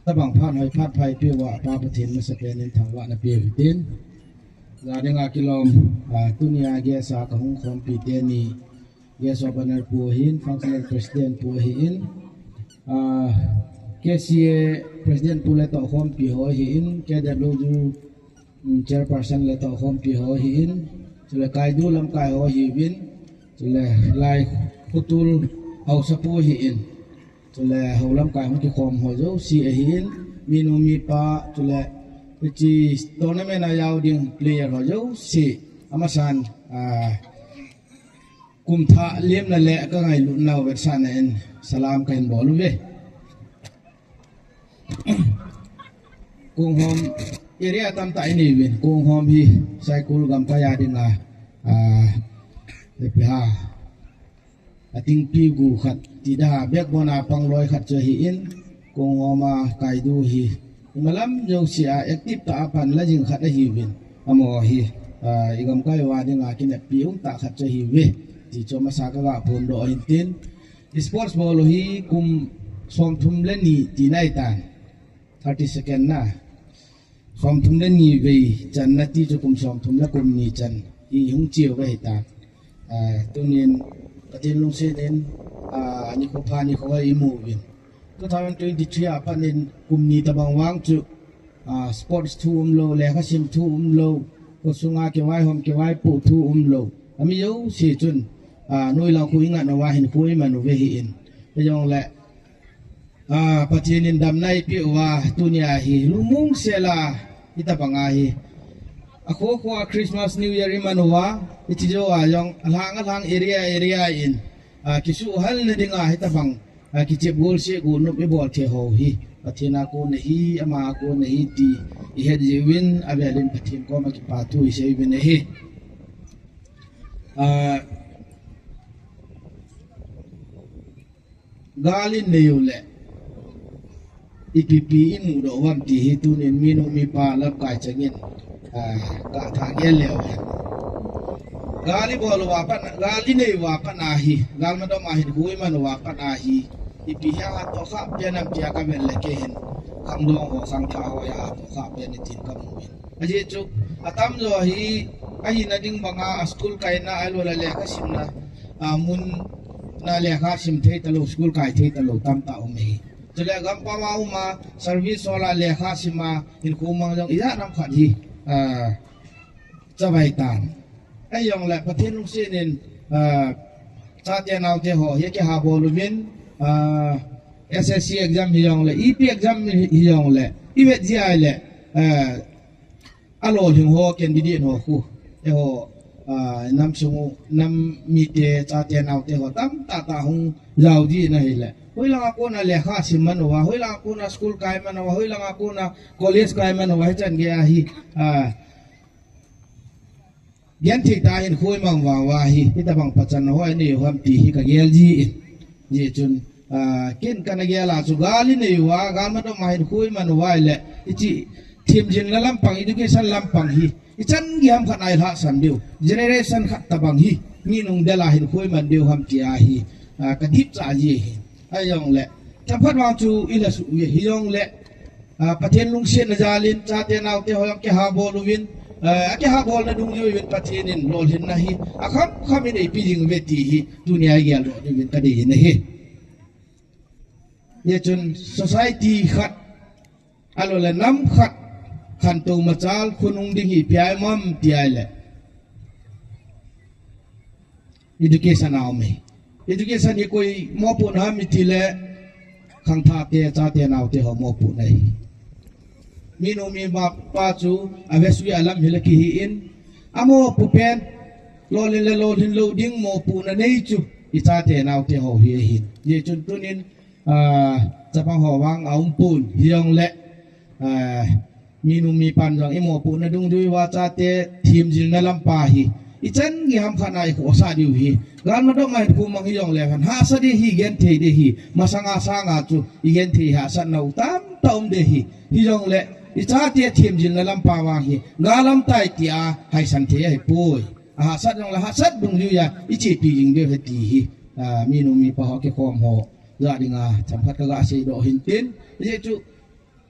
ตะบังพานให้พาดภัยเปียวว่าปาประเทศมาสเปนทางวะนะเปียวตินลาเดงากิลอมตุนียาเกสาของคอมปีเตนีเกสอบันปูหินฟังก์ชันประธานปูหินKCA President Pula to home pi ho hin KWU Chairperson le to home pi ho hin chule kai du lam kai ho hi win chule lai khutul au sapu hi in chule ho lam kai hom ki khom ho jo si a hin minu mi pa chule chi tournament na yaw ding player ho jo si amasan kum tha lem la le ka ngai lu naw vet san en salam kain bolu ve kung hom area tam ta ini win kung hom hi saikul gam kaya din la lepiha ating pi gu khat ti da bek bona pangloi khat che hi in kung homa kai du hi malam jo sia active ta apan la jing khat hi win amo hi igam kai wa din la kin pi ung ta khat che hi we ti choma sa ka wa pon do tin sports ball hi kum som thum le ni ti nai tan 30 second na som thum le ni ve chan na ti chu kum som thum la kum ni chan i hung chiu ve ta tunin patin lung se nen ni ko pha ni ko i mu win 2023 apanin kum ni tabang wang chu sports thu lo le kha sim thu lo ko sunga ke wai hom ke wai pu thu lo ami yo si chun noi la khu inga na wa hin khu i manu ve hi in pe yong le patinin dam nai pi wa tunia hi lumung sela ita pangahi ako ko Christmas New Year imanwa itijo ayong alang area in kisu hal na dinga ita pang kiche bol se gu no be bol the ho hi patina ko ne hi ama ko ne hi ti I had the win avelin patin ko makipatu se win hi galin ne yule IPP in do wam ti hi tunin minu mi pa la kai changin ka tha ge lew gali bol wa pan gali nei wa pana hi gal ma do ma hi hui man wa pana hi IPP ha to kha pianam tia ka vel le ke hin khang do ho khang tha ho ya to kha pian ni tin kam win aje chu atam zo hi ai na ding banga school kai na alo la le ka sim na mun na le kha sim thei talo school kai thei talo tam ta o me jale gam pa ma uma service wala le kha sima in ko mang jong iya nam khat hi chabai tan ai yong la pathin lung sin cha te naw te ho ye ke ha bolu bin SSC exam hi yong le EP exam hi yong le iwet ji ai le alo hing ho candidate ho khu e ho nam sungu nam mi te cha te naw te ho tam ta hung jaw ji na hi le hoi lang ako na lekha simman wa hoi lang ako na school kai man wa hoi lang ako na college kai man wa chan ge hi yan thi ta hin khoi mang wa hi ita bang pachan ho ni hom ti hi ka gel ji ji chun kin kan ge la chu gali ni wa gal ma do ma hin khoi man wa le ichi thim jin la lampang education lampang hi ichan gi ham khat ai ha san diu generation khat tabang hi ni nung de la hin khoi man diu ham ti a hi ka dip cha ji ayong le taphat wang chu ila su hiyong le pathen lung sen na jalin cha te naw te hoyong ke ha bol win ke ha bol na dung yu win pathenin lol hin na hi akham khami nei pi jing veti hi dunia ge lo ni win ka de ne hi ye chun society khat alo le nam khat khan tu machal khunung ding hi pi ai mam ti ai le education aw me education hi koi mo pu na mi ti le khang tha te cha te naw te ho mo pu nei minu mi ba pa chu avesui alam hi le ki hi in amo pu pen lo le lo hin lo ding mo pu na nei chu I cha te naw te ho hi hin ye chun tunin cha pang ho wang aum pun hiong le minu mi pan jong I mo pu na dung dui wa cha te thim jin na lam pa hi ichan gi ham khanai ko sa diu hi gan ma do mai ku mang yong le han ha sa de hi gen the de hi masanga sanga chu I gen the ha san nau tam tom de hi yong le icha te thim jin la lam pa wa hi galam tai tia hai san the hai poi ha sat yong la ha sat dung ju ya ichi pi jing de he ti hi mi no mi pa ho ke khom ho za dinga champhat ka ga se do hin tin ye chu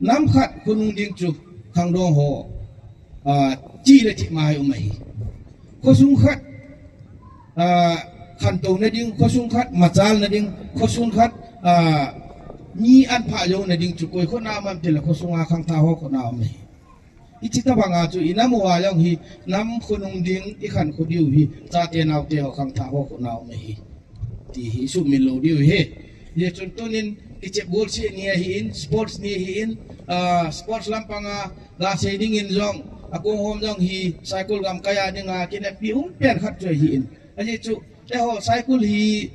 น้ำขัดคุณดิงจุขังดองหัวจีเลยที่มาอยู่ไหมข้อสุงขัดขันตรงนั่นดิ้งข้อสุงขัดมาจาลนั่นดิ้งข้อสุงขัดมีอันพายงนั่นดิ้งจุกอยคนน้ำมันเป็นละข้อสุงอาขังท้าหัวคนน้ำไหมอิจิตบังอาจุอินามัวยังฮีน้ำคุณดิงอีขันคนดิวฮีจ่าเตียนเอาเตียวขังท้าหัวคนน้ำไหมที่ฮีสุมิโลดิวฮีเดี๋ยวจนต้นนี้อิจิบอลเชียนี่ฮีนสปอร์ตนี่ฮีนสปอร์ตลำพังกาเซดิ้งอินจงaku hom jong hi cycle gam kaya dinga kine pi pen khat choi hi in aje chu te ho cycle hi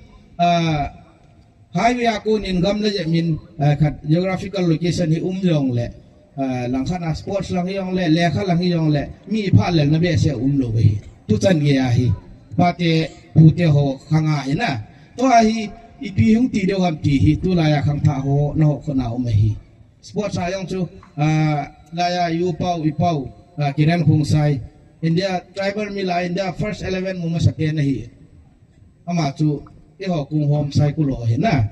highway aku nin gam le je min khat geographical location hi jong le lang khana sports lang yong le kha lang yong le mi pha le na be se lo be tu chan ge ya hi pa te pu te ho khanga hi na to hi ipi hung ti de gam ti hi tu la ya khang tha ho no ko na hi sports ayong chu la ya yu pau i pau kiran khung sai India tribal mila India first 11 muma sakya nahi ama chu e ho kung hom sai ku lo he na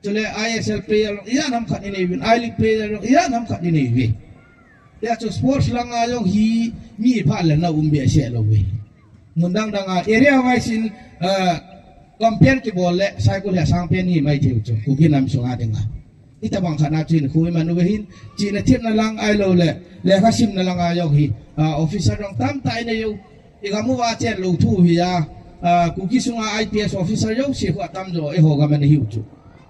chule ISL player ya nam khat ni win I League player ya nam khat ni wi ya chu sports lang ayong hi mi pha le na be se lo wi mundang dang area wise in compare ki bol le sai ku le sang pen hi mai theu chu ku ki nam sunga denga ita bang khana chin khui manu hin chin na thip na lang ai lo le kha sim na lang ayok hi officer rong tam tai na yo igamu wa chen lo thu hi ya ku ki sunga IPS officer yo si hu tam jo e ho ga man hi chu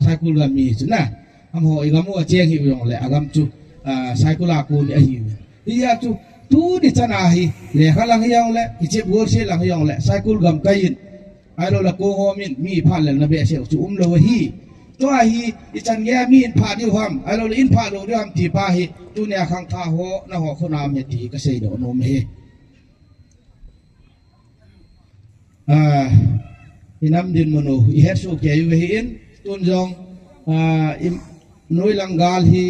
sai kul ga mi chu na am ho igamu wa chen hi yong le agam chu sai kula ku ni hi ya chu tu ni chana hi le kha lang yong le ki che bol se lang yong le sai kul gam kain ai lo la ko ho min mi pha le na be se chu lo hiตัวฮีอิจันแย่มีอินพาดิวhamไอโลอินพาโลดิวhamตีปาฮีตัวเนี่ยขังท่าหัวนะหัวคนน้ำเนี่ยตีก็เสียดอกนมเฮอิน้ำดินมโนอิเฮสุเกยอยู่หินตุนจงนุยลังกาลฮี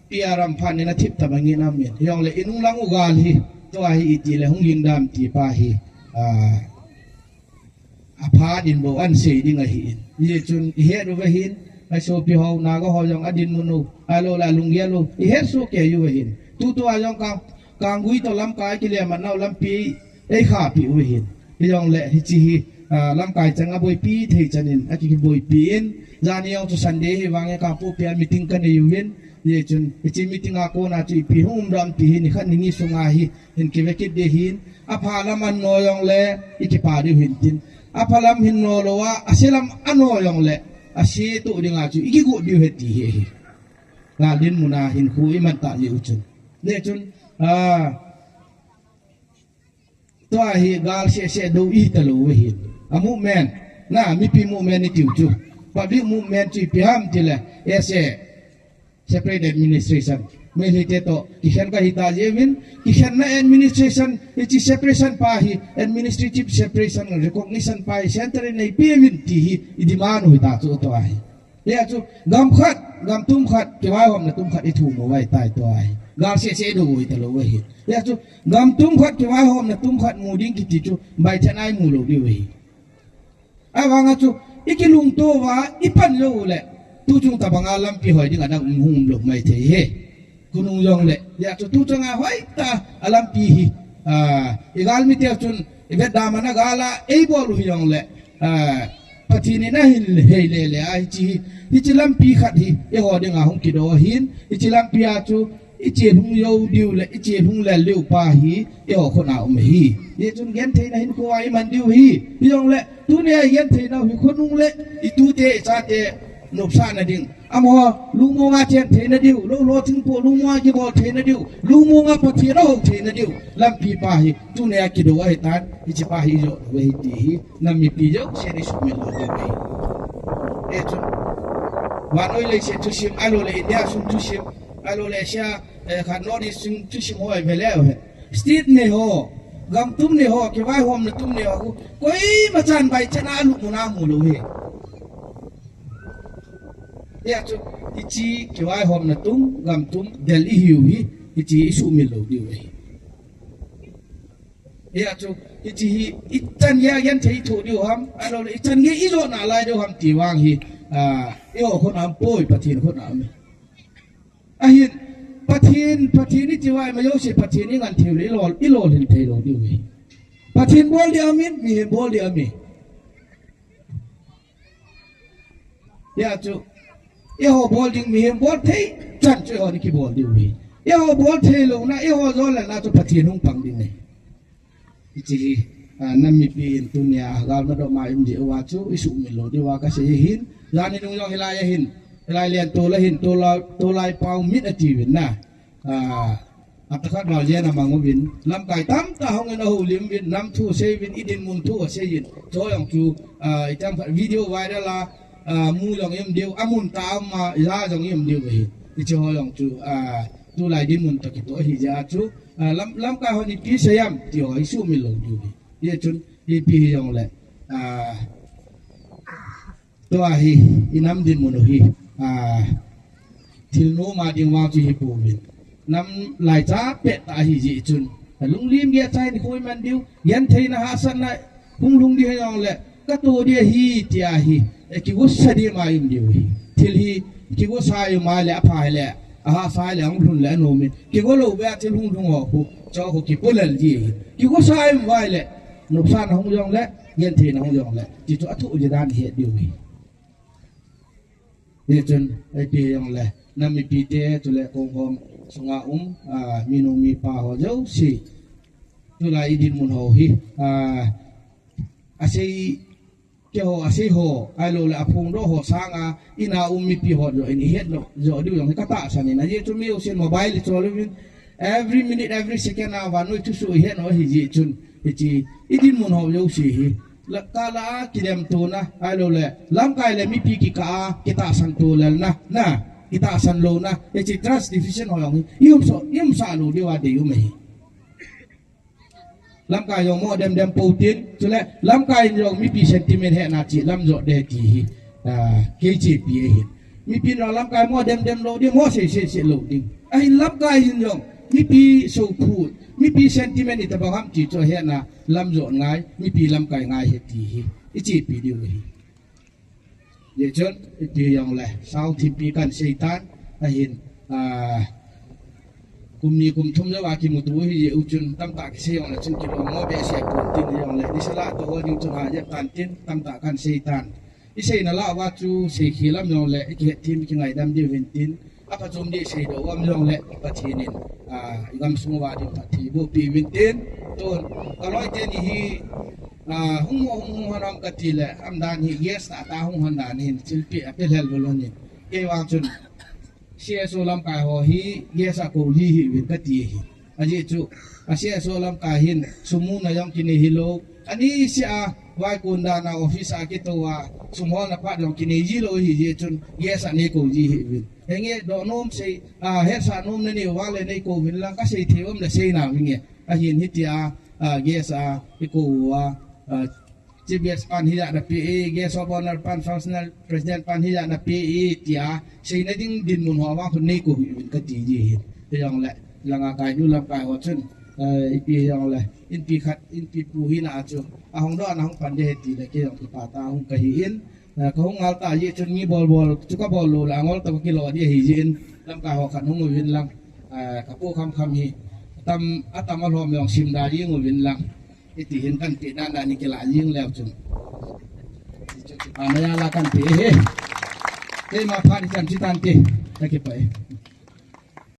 ปีอารัมพันเนี่ยทิพย์ตะบังงี้น้ำเนี่ยยองเลยอินุลังอุกาลฮีตัวฮีอิตีเลยหงยิงดามตีปาฮีอาพาดินโบอันเสียดิ้งหินยี่จุนเฮ็ดover hin ไอโซปีเฮานาก็เฮายังอดินมุนูไอโลลาลุงเยโลเฮ็ดโซเกอยู่หินตุตัวยังกางกุยตอลำกายกิเลมันเอาลำปีไอขาปีover hinยังแหละฮิจิลำกายจังอบอยปีเทจันินอกิบอยปีนจานี่เอาตุสันเดย์วางกาปูเปียมีติ้งกันอยู่หินยี่จุนฮิจิมีติ้งอาโกนาจีปีหุ่มรำปีหินขันนี้สงาหิเห็นกิเวกิดเดหินอภาลมันโนยังแหละอิกิปาดิหินจินapalam hinno lowa asilam ano yong le asi tu dinga chu ikigu diu heti he la din muna hin khu iman ta li uchun le chun to hi gal se do I talo we hin amu men na mi pi mu men ni tiu chu pa bi mu men chi pi ham ti le ese separate administration milite to kishan ka hita jevin kishan na administration ichi separation pa hi administrative separation recognition pa center nei pevin ti hi idimanu hita chu to ai le chu gam khat gam tum khat ke wai hom na tum khat I thu mo wai tai to ai gal se do wi ta lo we hi le chu gam tum khat ke wai hom na tum khat mu ding ki ti chu bai thanai mu lo di we awanga chu ikilung to wa ipan lo le tu chung ta bangalam pi hoi ding adang hum lo mai the he kunung yong le ya tu tanga hoi ta alam pi hi igal mi te chun ibet da mana gala ei bol hu yong le patini na hin he le ai chi lam pi khat hi e ho de nga hung ki do hin lam pi a chu ichi hung yo diu le ichi hung le liu pa hi e ho khona hi ye chun gen the na hin ko ai man diu hi yong le tu ne gen the na hi khonung le I tu te cha te nộp sa na ding amo lu mo nga chen the na diu lo thing po lu mo ki bo the na diu lu mo nga po the ro the na diu lam pi pa hi tu ne ki do ai tan I pa hi jo we ti hi na mi pi jo se ni su me lo de we e chu wa noi le se tu sim alo le India sum tu sim alo le sha khan no ni sum tu sim hoi ve le street ne ho gam tum ne ho ke wai hom na tum ne ho koi ma chan bai chana lu mu na mu lo he ya chu ichi ke wai hom na tum gam tum del I hiu hi ichi isu mi lo di we ya chu ichi itan ya yan thei thu diu ham alo le itan ge I lo na lai diu ham ti wang hi yo khon am poi pathin khon am a hin ปะทินนี่จิวายมาโยสิปะทินนี่งันเทวลิโลเห็นเทโลดิเวปะทินบอลเดียวมินมีเห็นบอลเดียวมียาจุเอโฮบอลดิงมีเห็นบอลเทจันจุเอโฮนี่กี่บอลดิเวเอโฮบอลเทโลนะเอโฮโซลนะจุปะทินหุ่งปังดิเนอิจินั่นมีปีนตุนยากาลมาดอกไม้อิมเดียวว่าจุอิสุมิโลดิว่าก็เสียหินยานินุยองฮิลายหินลายเลียนตัวละหินตัวลายเปามิดอจิวินนะอัตคัดบาเลียนมังวินลำไก่ตั้มตาหงเงินเอาลิมวินน้ำทูเซวินอิดินมุนทูเซยินโจยองจูจังวิดีโอไวรัลมูยองยิมเดียวอามุนตามมาลาจองยิมเดียวไปที่โจยองจูตัวลายดินมุนตะกิตัวฮิจาจูลำไก่หนิปีเสียมที่หอยสู้มิลงดูดิยี่จุนยี่ปียองเลยตัวฮีอิน้ำดินมุนฮีทิลโนมาดิงวางจีฮิปูวินน้ำลายจ้าเป็ดตาฮิจิจุนลุงลิมเกียใจนี่คุยมันดิวยันเทนะฮะสันนะพุงลุงเดียยองแหละก็ตัวเดียฮีเตียฮีกิวสดีมาอิมดิวฮีทิลฮีกิวสายมาแหละพายแหละอาหาสายแหละหุ่นแหละโนมิกิวโลเวทิลหุ่นหุ่นหัวผู้เจ้าผู้กิปุเลลจีกิวสายมาแหละนุสานหุ่นยองแหละยันเทนะหุ่นยองแหละจิตตัวทุจริตเหตุดิวฮีเนี่ยจนไอปียองแหละนั่นมีปีเตะตัวเล็กของสงามีนมีป่าหัวเจ้าสิตัวลายดินมุนหัวฮีอาศัยเกี่ยวอาศัยหัวไอโลละพงโรหัวสางอินามีปีหัวอยู่นี่เห็นเนาะจะดูอย่างนี้ก็ตาสันนี่นะยี่จุมีอุเซนโมบายลิจอลวิน every minute every second วันนู้นทุกสิ่งเห็นเนาะฮีจีจุนฮีจีดินมุนหัวเจ้าสิฮีละกาลากิเลมตัวนะไอโลละลำกายเลยมีปีกิกาkitaสันตัวเลยนะkita asan lo na e trust division hoyong yum sa lo di wa de yum hi lam kai yong mo dem putin chule lam kai yong mi pi sentiment he na chi lam zo de ti hi ke chi pi hi mi pi no lam kai mo dem lo di mo se lo ding ai lam kai yong mi pi so pu mi pi sentiment ita bang ham chi cho he na lam zo ngai mi pi lam kai ngai he ti hi i chi pi di hiเดี๋ยวจนตีอย่างไรสาวที่ปีกันเสตันเห็นกุมนี้กุมทุ่มแล้วว่ากิมุตัวที่อุจุนตั้มตาเสียงเลยจนกินอมอเบเสียกุมตินอย่างไรดิสละตัวยิ่งจุหายตันตินตั้มตากันเสตันอิเซนละว่าจูเสขีลำอย่างไรเกิดทีมกินไงดำเดียวเห็นตินอาปจมดีเสดว่ามันอย่างไรปะทีนินกำสมว่าดีปะทีบุปีวินตินต้นก็ร้อยเจนี่หุ่งหันรำกติเลยอันดานฮีเยสตาหุ่งหันดานฮีศิลปิเป็นเฮลบอลนี่เอวางจุนเสียโซลัมกายหัวฮีเยสกูลีฮีวินกติฮีอันนี้จุเสียโซลัมกายหินสมุนยังกินฮิโลอันนี้เสียวายกุนดานาออฟฟิศอากิตัวสมุนนับพัดยังกินฮิโลฮีเยจุนเยสอันนี้กูลีฮีวินเฮงเงี้ยดอกน้มเสียเฮสานมนี่ว่าเลยในกูวินลังก็เสียเที่ยวมันเสียหนาวินเงี้ยหินฮิตยาเยสกูว่าGBS pan hiya na PA ges governor pan functional president pan hiya na PA tia sei na ding din mun hawa kun nei ko ka ti ji yang la langa kai du lam kai ho chun ipi yang la in pi khat in pi pu hi na chu a hong do na hong pan de ti la ke yang pa ta hong ka hi in ka hong al ta ye chun ni bol chu ka bol lo la ngol ta ki lo di hi jin lam kai ho khan hong win lang ka pu kham hi tam atam al hom yong sim da ri ngol win lang iti hintan ti nanda ni kila ying lew chun amaya la kan ti he ma phani chan chitan ti ta ki pai